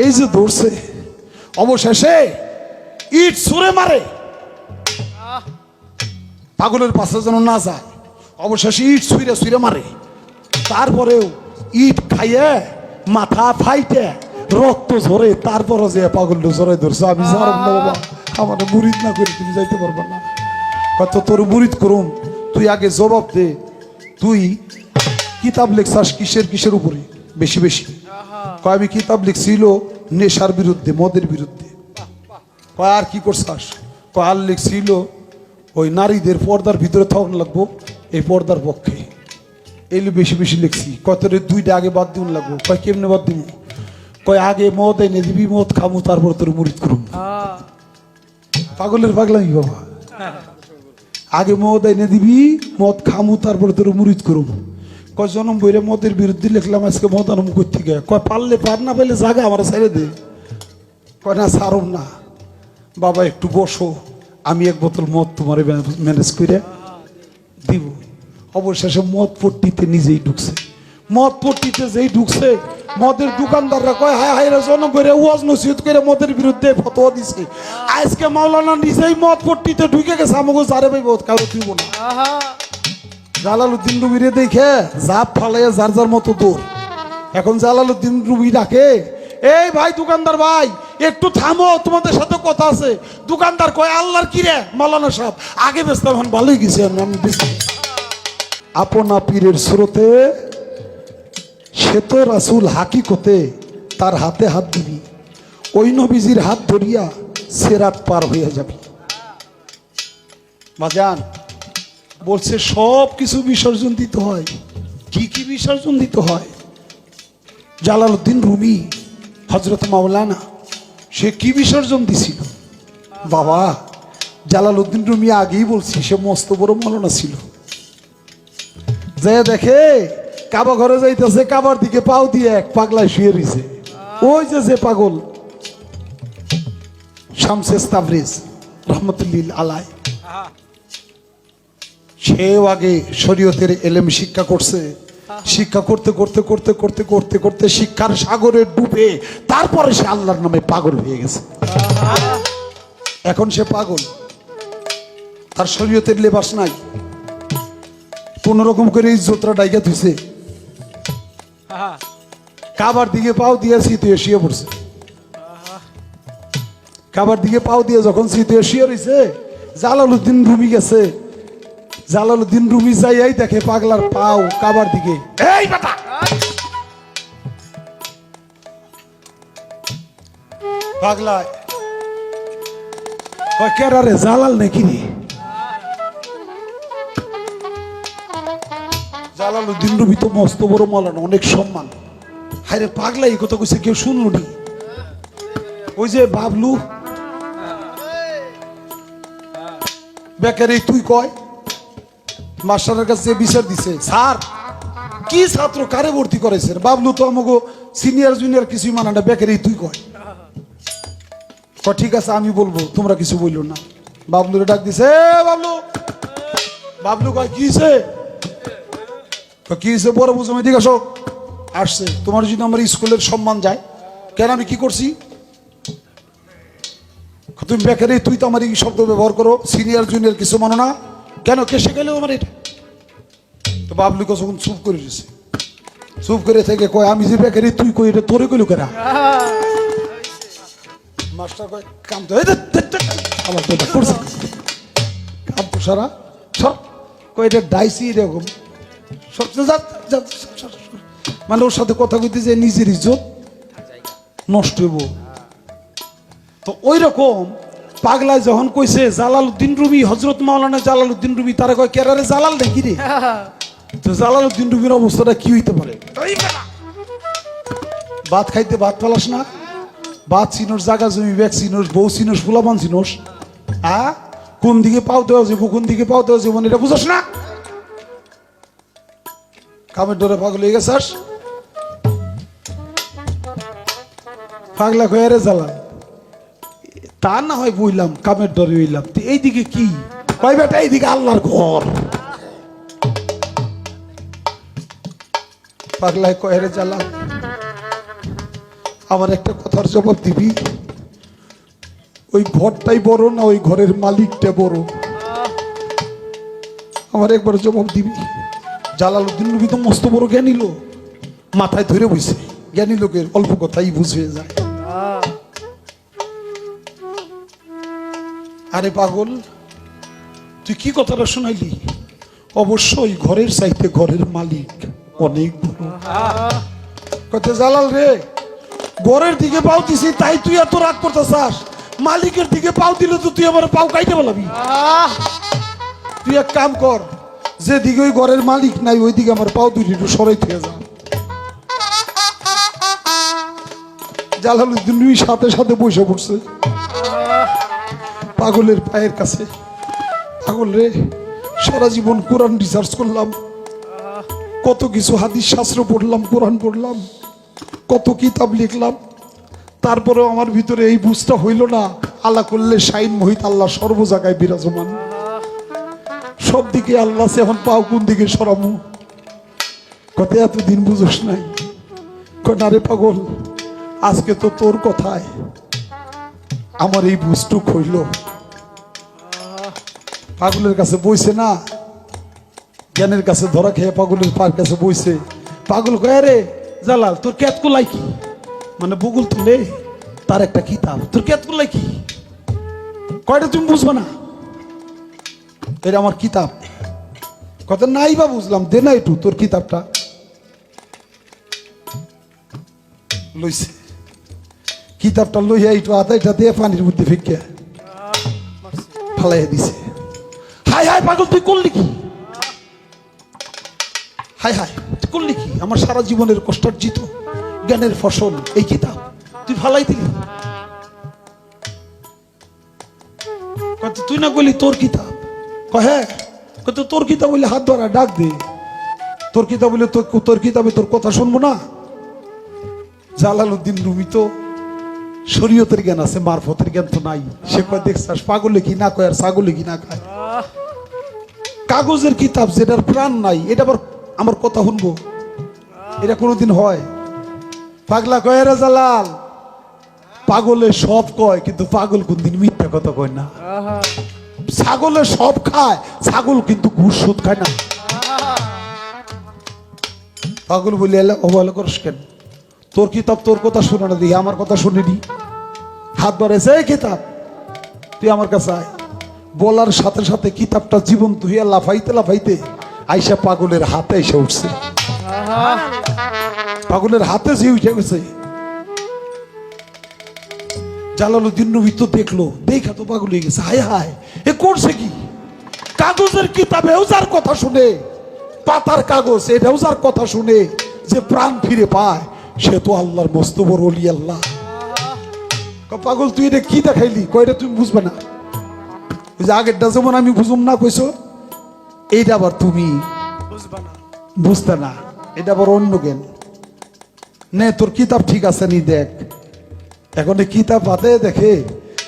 এই যে ধরছে, অবশেষে ইট ছুঁড়ে মারে পাগলের পাশে যেন না যায়। অবশেষে ইট ছুঁড়ে ছুঁড়ে মারে, তারপরেও ইট খাইয়ে মাথা ফাইটে রক্ত ঝরে, তারপরে যে পাগল ঝরে ধরছে। আমি জানাব না বাবা, আমার মুরিদ না করে তুমি যাইতে পারবা না। কত তোর মুরিদ করুম, তুই আগে জবাব দে, তুই কিতাব লেখছাস কিসের কিসের উপরে বেশি বেশি? কয় আমি কিতাব লিখছিল নেশার বিরুদ্ধে, মদের বিরুদ্ধে। কয় আর কি করছাস? কয় আর লিখছিল ওই নারীদের পর্দার ভিতরে থাকুন লাগবো, এই পর্দার পক্ষে। এইগুলো বেশি বেশি লিখছি। কত দুইটা আগে বাদ দিন লাগবো। কয় কেমনে বাদ দিব? কয় আগে মদ এনে দিবি, মদ খামু, তারপর তোর মুরিদ করুম। পাগলের পাগলামি বাবা, আগে মদ এনে দিবি, মদ খামু, তারপর তোর মুরিদ করুম। কয় জনম বইরে মদের বিরুদ্ধে লিখলাম, আজকে মদ আনম করতে গে। কয় পারলে পার, না পাইলে জাগা আমার ছেড়ে দে। কয় না ছাড়ুম না। বাবা একটু বসো, আমি এক বোতল মদ তোমার ম্যানেজ করে দিব। অবশেষে মদ পট্টিতে নিজেই ঢুকছে। মদ পট্টিতে যেই ঢুকছে, মদের দোকানদাররা কয় হায় হায় রে, জনম বইরে ওয়াজ নসিহত করে মদের বিরুদ্ধে ফতোয়া দিছে। আজকে মাওলানা নিজেই মদ পট্টিতে ঢুকে গেছে। আমাকে জারে ভাই বহুত কারো দিব না। জালালউদ্দিন রুমিরে দেখে জাপ ফালাইয়া যার যার মতো দৌড়। এখন জালালউদ্দিন রুমি ডাকে, এই ভাই দোকানদার ভাই একটু থামো, তোমাদের সাথে কথা আছে। দোকানদার কয় আল্লাহর কি রে মাওলানা সাহেব, আগে বেচতাম, এখন ভালোই গেছি আমি বেচি। আপনা পীরের স্রোতে সে তো রাসূল হাকিকতে, তার হাতে হাত দিবি, ওই নবীজির হাত ধরিয়া সিরাত পার হয়ে যাবি। বাজান বলছে সব কিছু বিসর্জন দিতে হয়। কি কি বিসর্জন দিতে হয়? জালালউদ্দিন রুমি হযরত মাওলানা সে কি বিসর্জন দিছিল বাবা? জালালউদ্দিন রুমি আগেই বলছি সে মস্ত বড় মাওলানা ছিল। যে দেখে কাবা ঘরে যাইতেছে, কাবার দিকে পাও দিয়ে এক পাগলায় শুয়ে রয়েছে। ওই যে পাগল শামসেস তাবরিজ রহমতুল্লাহ আলাই, সেও আগে শরীয়তের এলেম শিক্ষা করছে। শিক্ষা করতে করতে করতে করতে করতে করতে শিক্ষার সাগরে ডুবে তারপরে সে আল্লাহর নামে পাগল হয়ে গেছে। এখন সে পাগল, তার শরীয়তের লেবাস নাই, কোন রকম করে ইজ্জতরা ডাইকা ধুইছে, কাবার দিকে পাও দিয়ে শীতে শুয়ে পড়ছে। কাবার দিকে পাও দিয়ে যখন শীতে শুয়ে রয়েছে, জালালউদ্দিন রুমি গেছে। জালালউদ্দিন রুমি যাইয়াই দেখে পাগলার পাও কাবার দিকে। এই বেটা পাগলা কয় কেরা রে, জালাল নাকি রে? জালালউদ্দিন রুমি তো মস্ত বড় মাওলানা, অনেক সম্মান। হায় রে পাগলা এই কথা কইছে, কেউ শুনলো নি? ওই যে বাবলু বেকারি তুই কয় মাস্টারের কাছে বিচার দিছে, স্যার কি ছাত্র কারে ভর্তি করেছে? বাবলু তো আমাকে সিনিয়র জুনিয়র কিছুই মানে না, বেকারি তুই কয়। ঠিক আছে আমি বলবো, তোমরা কিছু বললো না। বাবলুরে ডাক দিছে, বাবলু। বাবলু কয় কি হয়েছে? কি হয়েছে বড় বুঝো, আমি দিকে আসো। আসছে, তোমার যদি আমার স্কুলের সম্মান যায় কেন? আমি কি করছি? তুমি বেকারি তুই তো আমার এই শব্দ ব্যবহার করো, সিনিয়র জুনিয়র কিছু মানো না কেন? কে শিখাইলো আমার এটা? তো বাবলু যখন চুপ করে দিছে, চুপ করে থেকে কয় আমি যে বেকারি তুই কই, এটা তোরে কইলো কেনা? মাস্টার কয় কাম তো আমার তো করছে, কাম তো সারা সব কয় এটা ডাইসি এরকম মানে ওর সাথে কথা কইতে যে নিজের ইজ্জত নষ্ট হইব। তো ওই রকম পাগলায় যখন কইছে Jalaluddin Rumi, Hazrat Maulana Jalaluddin Rumi, তারা কয় কেরারে জালাল নাকি রে? তো জালালউদ্দিন রুমির অবস্থাটা কি হইতে পারে? ভাত খাইতে ভাত পালাস না, ভাত চিনোস, জাগা জমি ব্যাগ চিনোস, বউ চিনোস, ফুলাবান চিনোস, কোন দিকে পাও দেওয়া যাবো, কোন দিকে পাও দেওয়া যাবো এটা বুঝোস না? কামের ডরে পাগল হয়ে গেছাস। পাগলা কয়ে রে জালাল, তা না হয় বইলাম, কামের ডরে হইলাম, এইদিকে কি কয় বেটা? এইদিকে আল্লাহর ঘর। পাগলায় কয়ে রে জালাল, আমার একটা কথার জবাব দিবি, ওই ঘরটাই বড় না ওই ঘরের মালিকটা বড়? আমার একবার জবাব দিবি। জালালউদ্দিন নবী তো মস্ত বড় জ্ঞানী লোক, মাথায় ধরে বসে। জ্ঞানী লোকের অল্প কথাই বুঝে যায়। আরে পাগল, তুই কি কথাটা শোনাইলি? অবশ্যই ঘরের চাইতে ঘরের মালিক অনেক বড়। কত জালাল রে, ঘরের দিকে পাও দিছি তাই তুই এত রাগ করতে চাস? মালিকের দিকে পাও দিলে তো তুই আমার পাও কাইতে বলাবি। তুই এক কাম কর, যে দিকে ওই ঘরের মালিক নাই ওই দিকে আমার পাও দুই একটু সরাই থেকে যা। জালালউদ্দিন নবী সাথে সাথে বসে পড়ছে পাগলের পায়ের কাছে। পাগল রে, সারা জীবন কোরআন রিসার্চ করলাম, কত কিছু হাদিস শাস্ত্র পড়লাম, কোরআন পড়লাম, কত কিতাব লিখলাম, তারপরেও আমার ভিতরে এই বুঝটা হইল না আল্লাহ করলে শাইন মহিত আল্লাহ সর্ব জায়গায় বিরাজমান, সব দিকে আল্লাহ। এখন পাও কোন দিকে সরামু? কত এতদিন বুঝোস নাই? না রে পাগল, আজকে তো তোর কথায় আমার এই বুঝটুক হইল। পাগলের কাছে বইছে না, জ্ঞানের কাছে ধরা খেয়ে পাগলের পার কাছে বইছে। পাগল কয়ে রে জালাল, তোর ক্যাত কোলাই কি? মানে বগুল তুলে তার একটা কিতাব, তোর ক্যাত কোলাই কি? কয়টা তুমি বুঝবা না? এটা আমার কিতাব। কথা নাই বা বুঝলাম, দে না একটু তোর কিতাবটা। লইছে কিতাবটা, লইয়া একটু আদাইটা দিয়ে পানির মধ্যে ফেঁকে ফালাইয়া দিছে। হাই হাই পাগল, তুই করলি কি? হাই হাই, তুই করলি কি? আমার সারা জীবনের কষ্টার্জিত জ্ঞানের ফসল এই কিতাব তুই ফালাই দিলি। তুই না বললি তোর কিতাব? হ্যাঁ, তোর কিতাব বললে হাত ধরা ডাক দে। তোর কিতাব বলে তোর কিতাবে তোর কথা শুনবো না? জালালউদ্দিন রুমি তো শরীয়তের জ্ঞান আছে, মারফতের জ্ঞান তো নাই। সে কয় দেখছাস পাগলে কি না কয় আর ছাগলে কি না খায়। কাগজের কিতাব যেটার প্রাণ নাই, এটা আবার আমার কথা শুনবো? এটা কোনোদিন হয়? পাগলা কয় রে জালাল, পাগলে সব কয় কিন্তু পাগল কোনদিন মিথ্যা কথা কয় না। ছাগলে সব খায়, ছাগল কিন্তু ঘুষ সুদ খায় না। পাগল বলি অবহেলা করস কেন? তোর কিতাব তোর কথা শুনে না, দিই আমার কথা শুনিনি। হাত বাড়াইছে, এই কিতাব তুই আমার কাছে আয়। বলার সাথে সাথে কিতাবটা জীবন্ত হইয়া লাফাইতে লাফাইতে আইসা পাগলের হাতে এসে উঠছে। পাগলের হাতে যে উঠে গেছে। জালালউদ্দিন নবী তো দেখলো, দেখা তো পাগল হয়ে গেছে। হায় হায়, এ করছে কি? কাগজের কিতাবেও যার কথা শুনে, পাতার কাগজ এটাও যার কথা শুনে যে প্রাণ ফিরে পায়, সে তো আল্লাহর মস্ত বড় ওলি আল্লাহ। পাগল তুই এটা কি দেখাইলি? কয়টা তুমি বুঝবে না? ওই যে আগেরটা যেমন আমি বুঝুম না কইছো, এইটা আবার তুমি বুঝতে না, এটা আবার অন্য জ্ঞান। নে তোর কিতাব ঠিক আছে নি দেখ। এখন কিতাব হাতে দেখে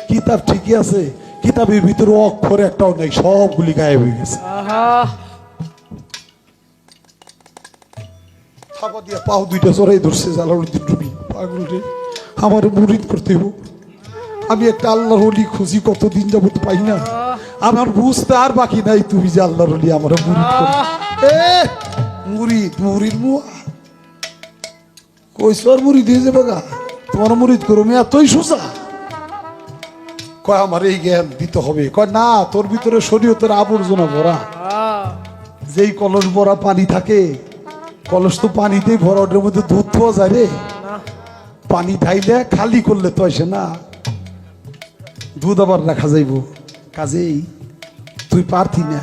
কিতাব ঠিকই আছে, কিতাবের ভিতরে অক্ষর একটাও নেই, সবগুলি গায়েব হয়ে গেছে। থাপা দিয়া পাও দুইটা চড়াই ধরছে জালালউদ্দিন রুমি। পাগল রে, আমার মুরিদ করতে হোক। আমি একটা আল্লাহর ওলি খুঁজি, কতদিন যাবত পাই না। আমার বুঝতে আর বাকি নাই, তুমি যে আল্লাহর ওলি আমার মুরিদ করো। মুরিদ মুরিদ মুয়া কইসর মুরিদ হয়ে যাবে গা, তোমার মুরিদ করো মেয়ে এতই সোজা? কয় আমার এই জ্ঞান দিতে হবে। কয় না, তোর ভিতরে শরীয়তের আবর্জনা ভরা। যেই কলস ভরা পানি থাকে, কলস তো পানিতেই ভরা, ওটার মধ্যে দুধ পাওয়া যায় রে? পানি ঢাইলে খালি করলে তো আসে না, দুধ আবার রাখা যাইব। কাজেই তুই পারতি না,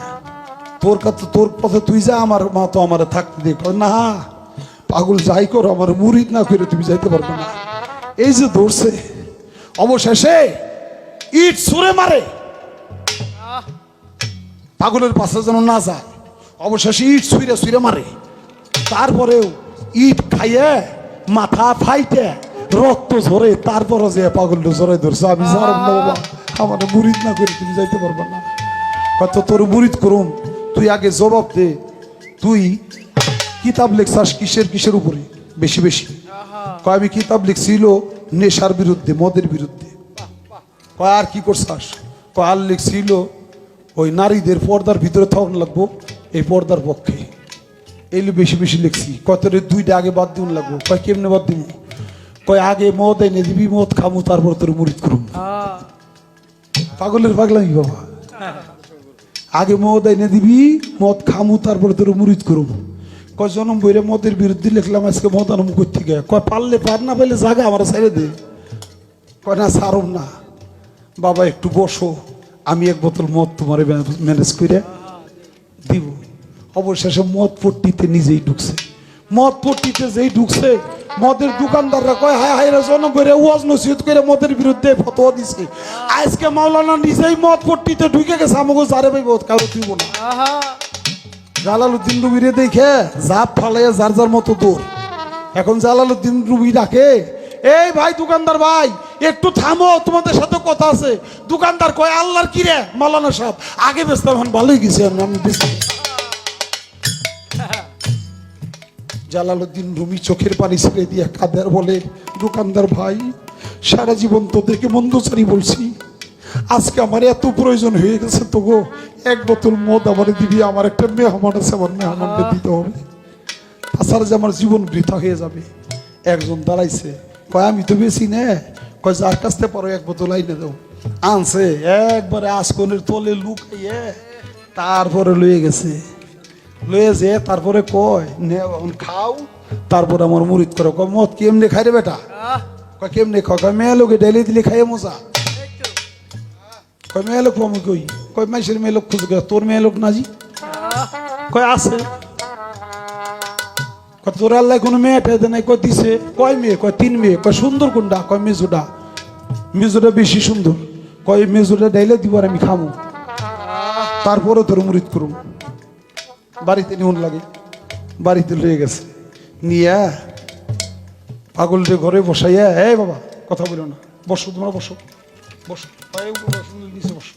তোর পথে তুই যা, আমার মা তো আমার থাকতে দেখ না। পাগল যাই করো, আমার মুরিদ না করে তুমি যাইতে পারবে না। এই যে ধরছে, অবশেষে ইট ছুঁড়ে মারে, পাগলের পাশে যেন না যায়। অবশেষে ইট ছুঁড়ে ছুঁড়ে মারে, তারপরেও ইট খাইয়ে মাথা ফাইটে রক্ত ঝরে, তারপরে যে পাগল ঝরে ধরছে। আমি জানব না বাবা, আমার মুরিদ না করে তুমি যাইতে পারবে না। কত তোর মুরিদ করুন, তুই আগে জবাব দে। তুই কিতাব লেখছাস কিসের কিসের উপরে বেশি বেশি? কয় আমি কিতাব লিখছিল নেশার বিরুদ্ধে, মদের বিরুদ্ধে। কয় আর কি করছাস? কয় আর লিখছিল ওই নারীদের পর্দার ভিতরে থাকুন লাগবো, এই পর্দার পক্ষে। এগুলো বেশি বেশি লিখছি। কত দুইটা আগে বাদ দিন লাগবো। কয় কেমনে বাদ দিব? কয় আগে মদ এনে দিবি, মদ খামু, তারপর তোর মুরিদ করুম। পাগলের পাগলামি বাবা। আগে মদ এনে দিবি, মদ খামু, তারপরে তোর মুরিদ করুম। কয় জনম বইরে মদের বিরুদ্ধে লিখলাম, আজকে মদ আনম করতে গে। কয় পারলে পার, না পাইলে জাগা আমার ছেড়ে দে। কয় না ছাড়ুম না। বাবা একটু বসো, আমি এক বোতল মদ তোমার ম্যানেজ করে দিব। অবশেষে মদ পট্টিতে নিজেই ঢুকছে। মদ পট্টিতে যেই ঢুকছে, মদের দোকানদাররা কয় হায় হায় রে জনম করে ওয়াজ নসিহত করে মদের বিরুদ্ধে ফতোয়া দিছে। আজকে মাওলানা নিজেই মদ পট্টিতে ঢুকে গেছে। আমাকে জারে ভাই মদ কারো দিব না। জালালউদ্দিন রুবিরে দেখে জাপ ফালাইয়া যার যার মতো দৌড়। এখন জালালউদ্দিন রুবি ডাকে, এই ভাই দোকানদার ভাই একটু থামো, তোমাদের সাথে কথা আছে। দোকানদার কয় আল্লাহর কি রে মাওলানা সাহেব, আগে বেচতাম এখন ভালোই গেছি আমি বেচতাম। জালালউদ্দিন রুমি চোখের পানি ছেড়ে দিয়ে কাদের বলে, দোকানদার ভাই সারা জীবন তোদেরকে মন্দচারী বলছি, আজকে আমার এত প্রয়োজন হয়ে গেছে, তো গো এক বোতল মদ আমার দিবি, আমার একটা মেহমান আছে, আমার মেহমানকে দিতে হবে, তাছাড়া যে আমার জীবন বৃথা হয়ে যাবে। একজন দাঁড়াইছে, কয় আমি তো বেশি নে, কয় যার কাছ থেকে পরে এক বোতল আইনে দাও। আনছে একবারে আসকনের তলে লুকাইয়ে, তারপরে লয়ে গেছে। লয়ে যে তারপরে কয় নে খাও, তারপরে আমার মুরিদ করো। কয় মদ কেমনে খাই রে বেটা? কয় কেমনে খাও? কয় মেয়ে লোকে ডেলি দিলে খাইয়ে মজা। কয় মেয়ে লোক আমি কই? কয় মাইসের মেয়ে লোক খুঁজে, তোর মেয়ে লোক নাজি? কয় আছে। কয় তোর আল্লাহ কোনো মেয়ে ঠেতে নাই? কয় দিছে। কয় মেয়ে? কয় 3 মেয়ে। কয় সুন্দর কোনটা? কয় মেজুটা। মেজুটা বেশি সুন্দর। কয় মেজুটা ডাইলে দিব আর আমি খামো, তারপরে তোর মুরিদ করুম। বাড়িতে নিউন লাগে, বাড়িতে লয়ে গেছে। নিয়া পাগলটে ঘরে বসাইয়া, এই বাবা কথা বলো না, বসো তোমরা, বসো বসো, নিচে বসো।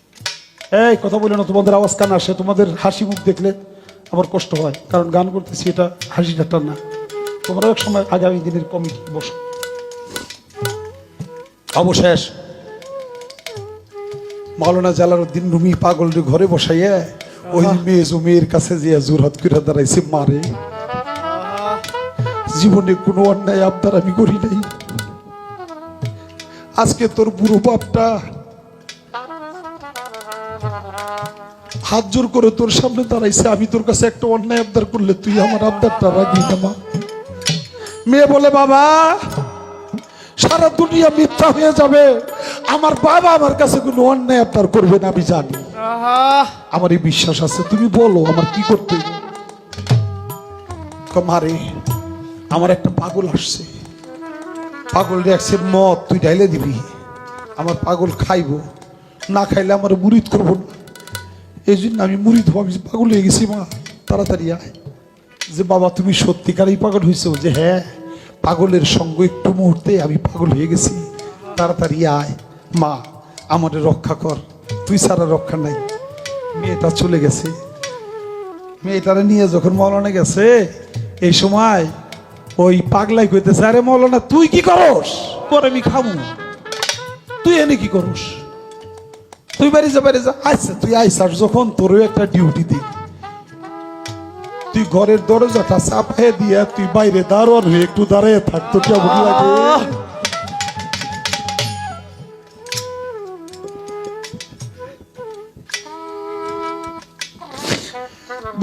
এই কথা বলো না, তোমাদের আওয়াজ কান আসে, তোমাদের হাসি মুখ দেখলে আমার কষ্ট হয়, কারণ গান করতেছি, এটা হাসি ঠাট্টা না। তোমরা এক সময় আগামী দিনের কমিটি, বসো। অবশেষ মাওলানা জালালউদ্দিন রুমি পাগলটে ঘরে বসাইয়া ওই মেয়ের কাছে যে জোরহাত করে দাঁড়াইছে, মারে জীবনে কোনো অন্যায় আবদার আমি করি নাই, আজকে তোর বুড়ো বাপটা হাত জোর করে তোর সামনে দাঁড়াইছে, আমি তোর কাছে একটা অন্যায় আবদার করলে তুই আমার আবদারটা রাখবি না মা? মেয়ে বলে, বাবা সারা দুনিয়া মিথ্যা হয়ে যাবে, আমার বাবা আমার কাছে কোনো অন্যায় আবদার করবে না, আমি জানি, আমার এই বিশ্বাস আছে, তুমি বলো আমার কি করতে হবে? মারে আমার একটা পাগল আসছে, পাগল দেখছে মদ তুই ঢাইলে দিবি, আমার পাগল খাইবো, না খাইলে আমার মুরিদ করবো না, এই জন্য আমি মুরিদ হবো, আমি পাগল হয়ে গেছি মা, তাড়াতাড়ি আয়। যে বাবা তুমি সত্যিকারই পাগল হয়েছো? যে হ্যাঁ, পাগলের সঙ্গ একটু মুহূর্তে আমি পাগল হয়ে গেছি, তাড়াতাড়ি আয় মা, আমারে রক্ষা কর, তুই ছাড়া রক্ষা নাই। মেয়েটা চলে গেছে, মেয়েটারে নিয়ে যখন মৌলানা গেছে, এই সময় ওই পাগলাই কইতেছে, আরে মৌলানা তুই কি করস? পরে আমি খাবো, তুই এনে কি করস? তুই বাড়ি যা, বাড়ি যা। আচ্ছা তুই আইসার যখন, তোরও একটা ডিউটি দিই, তুই ঘরের দরজাটা চাপাই দিয়া তুই বাইরে দাঁড়ান হয়ে একটু দাঁড়িয়ে থাকতো, কেমন লাগে?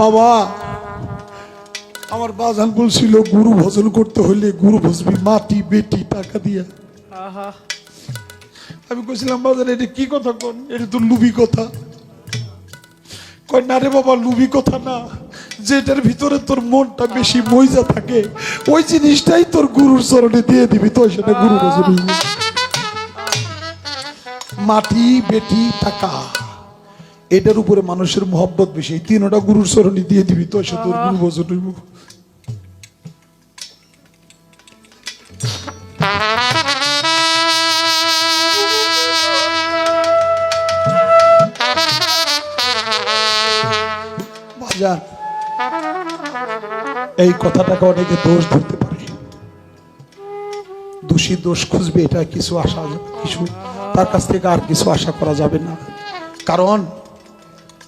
বাবা আমার বাজান বলছিল গুরু ভজন করতে হইলে গুরু ভজবি মাটি বেটি টাকা দিয়া। আমি কইছিলাম বাজান এটা কি কথা কোন, এটা তো লুবি কথা। কয় না রে বাবা, লুবি কথা না, যেটার ভিতরে তোর মনটা বেশি মইজা থাকে ওই জিনিসটাই তোর গুরুর চরণে দিয়ে দিবি, তো সেটা গুরু ভজন। মাটি বেটি টাকা এটার উপরে মানুষের মহব্বত বেশি, এই তিনটা গুরুর চরণে দিয়ে দিবি, তো সে তোর গুরু ভজন হইব। বাজার এই কথাটাকে অনেকে দোষ ধরতে পারে, দোষী দোষ খুঁজবে, এটা কিছু তার কাছ থেকে আর কিছু আশা করা যাবে না। কারণ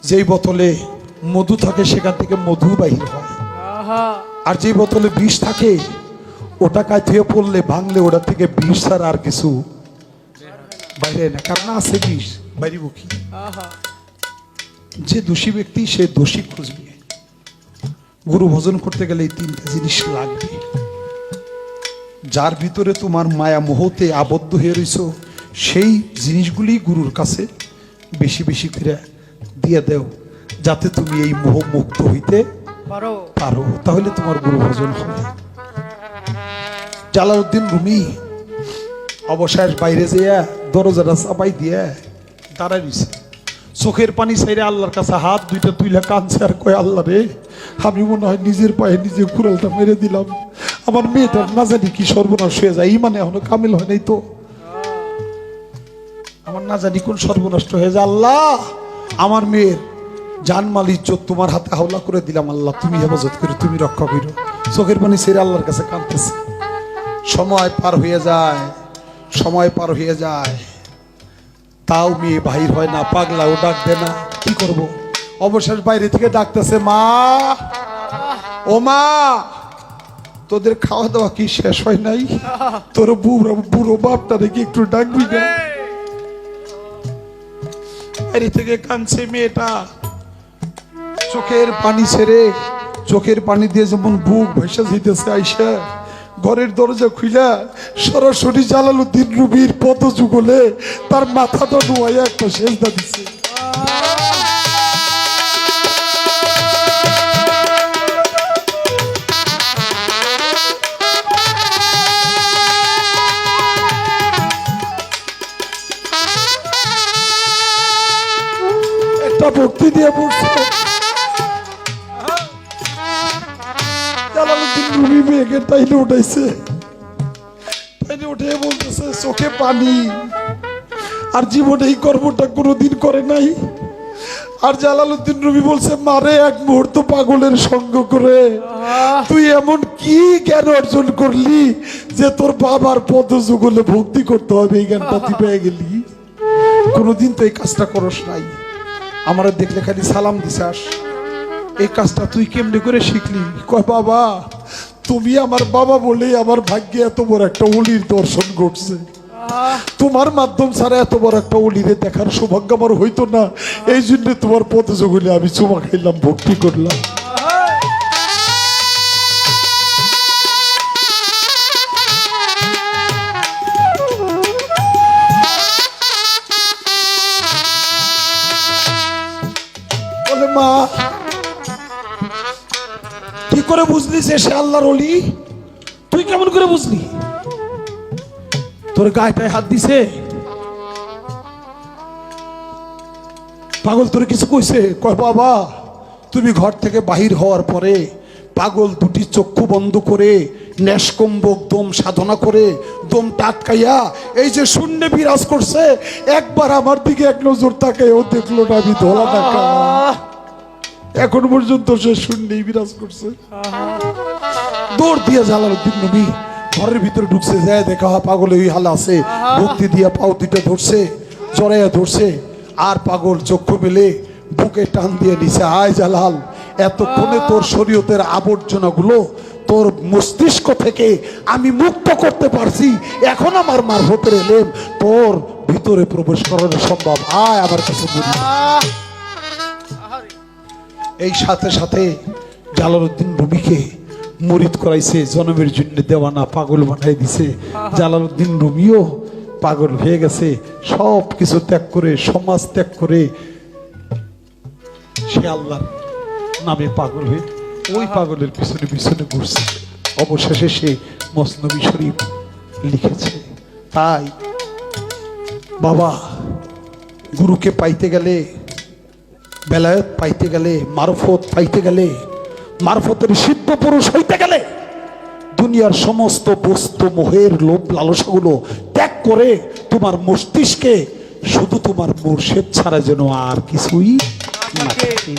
যেই বোতলে মধু থাকে সেখান থেকে মধু বাহির হয়, আর যে বোতলে বিষ থাকে ওটা কাঁথিয়ে পড়লে ভাঙলে ওটা থেকে বিষ ছাড়া আর কিছু বাইরে না। কারণ আছে বিষ, বাইরিব কি? যে দোষী ব্যক্তি সে দোষী খুঁজবে। গুরু ভজন করতে গেলে এই তিনটা জিনিস লাগবে। যার ভিতরে তোমার মায়া মোহতে আবদ্ধ হয়ে রয়েছ সেই জিনিসগুলি গুরুর কাছে বেশি বেশি করে দিয়ে দেও, যাতে তুমি এই মোহ মুক্ত হইতে পারো, তাহলে তোমার গুরু ভজন হবে। জালালউদ্দিন রুমি অবশেষ বাইরে যেয়ে দরজাটা চাপাই দিয়ে দাঁড়াই দিছে, চোখের পানি ছাইরে আল্লাহর কাছে হাত দুইটা তুইলা কাঁদছে আর কয়, আল্লাহ রে, আমি মনে হয় নিজের পায়ে নিজে কুড়ালটা মেরে দিলাম। আমার মেয়েটার না জানি কি সর্বনাশ হয়ে যায়, মানে এখনো কামিল হয় নাই তো, আমার না জানি কোন সর্বনষ্ট হয়ে যায়। আল্লাহ, আমার মেয়ের জানমাল ইজ্জত তোমার হাতে হাওলা করে দিলাম, আল্লাহ তুমি হেফাজত করে, তুমি রক্ষা করো। চোখের পানি ছেড়ে আল্লাহর কাছে কাঁদতেছে। সময় পার হয়ে যায়, সময় পার হয়ে যায়, তাও মেয়ে বাহির হয় না, পাগলাও ডাক দে না, কি করব? অবশেষ বাইরে থেকে ডাকতেছে, মা, ও মা, তোদের খাওয়া দাওয়া কি শেষ হয় নাই? তোর বুড়ো বাপটা দেখি একটু ডাকবি না? বাইরে থেকে কাঁদছে মেয়েটা, চোখের পানি ছেড়ে, চোখের পানি দিয়ে যেমন বুক ভেসে যেতেছে, আইসা ঘরের দরজা খুইলা সরাসরি জালালউদ্দিন রুমির পদ যুগলে তার মাথাটা নোয়াইয়া একটা সেজদা দিছে। একটা ভক্তি দিয়ে বলছে, জালালউদ্দিন রুমি মেয়েকে টাইনে উঠাইছে, টাইনে উঠে বলতেছে চোখে পানি, আর জীবনে এই কর্মটা কোনোদিন করে নাই। আর জালালউদ্দিন রুমি বলছে, মারে, এক মুহূর্ত পাগলের সঙ্গ করে তুই এমন কি জ্ঞান অর্জন করলি যে তোর বাবার পদ যুগলে ভক্তি করতে হবে, এই জ্ঞানটা তুই পেয়ে গেলি? কোনোদিন তো এই কাজটা করস নাই, আমার দেখলে খালি সালাম দিছাস, এই কাজটা তুই কেমনে করে শিখলি? কয়, বাবা, তুমি আমার বাবা বলেই আমার ভাগ্যে এত বড় একটা অলির দর্শন ঘটছে, তোমার মাধ্যম ছাড়া এত বড় একটা অলিরে দেখার সৌভাগ্য আমার হইতো না, এই জন্য তোমার পথে জগলে আমি চুমা খাইলাম, ভক্তি করলাম। বলে, মা, কি করে বুঝলি যে সে আল্লাহর ওলি? তুই কেমন করে বুঝলি? তোর গায়েটায় হাত দিছে? পাগল তোর কিছু কইছে? কয়, বাবা, তুমি ঘর থেকে বাহির হওয়ার পরে পাগল দুটি চক্ষু বন্ধ করে ন্যাসকম্বক দম সাধনা করে দম টাটকাইয়া এই যে শূন্যে বিরাজ করছে, একবার আমার দিকে এক নজর তাকায় ও দেখলো না আমি ধোলা টাকা। এখন পর্যন্ত সে শূন্যেই বিরাজ করছে। দৌড় দিয়ে জালালউদ্দিন নবী ঘরের ভিতরে ঢুকছে, যায় দেখা পাগল ওই হাল আছে, ভক্তি দিয়া পাও দুটো ধরছে, জড়াইয়া ধরছে, আর পাগল চক্ষু মেলে বুকে টান দিয়ে নিছে। আয় জালাল, এতক্ষণে তোর শরীয়তের আবর্জনাগুলো তোর মস্তিষ্ক থেকে আমি মুক্ত করতে পারছি, এখন আমার মারফতের এলেম তোর ভিতরে প্রবেশ করানো সম্ভব, আয় আমার কাছে বলি। এই সাথে সাথে জালালউদ্দিন রুমিকে মুরিদ করাইছে, জনমের জন্য দেওয়ানা পাগল বানাই দিছে। জালালউদ্দিন রুমিও পাগল হয়ে গেছে, সব কিছু ত্যাগ করে, সমাজ ত্যাগ করে সে আল্লাহর নামে পাগল হয়ে ওই পাগলের পিছনে পিছনে ঘুরছে। অবশেষে সে মসনবী শরীফ লিখেছে। তাই বাবা, গুরুকে পাইতে গেলে, বেলায়েত পাইতে গেলে, মারফত পাইতে গেলে, মারফতের সিদ্ধ পুরুষ হইতে গেলে দুনিয়ার সমস্ত বস্তু মোহের লোভ লালসাগুলো ত্যাগ করে তোমার মস্তিষ্কে শুধু তোমার মুর্শিদ ছাড়া যেন আর কিছুই না থাকে।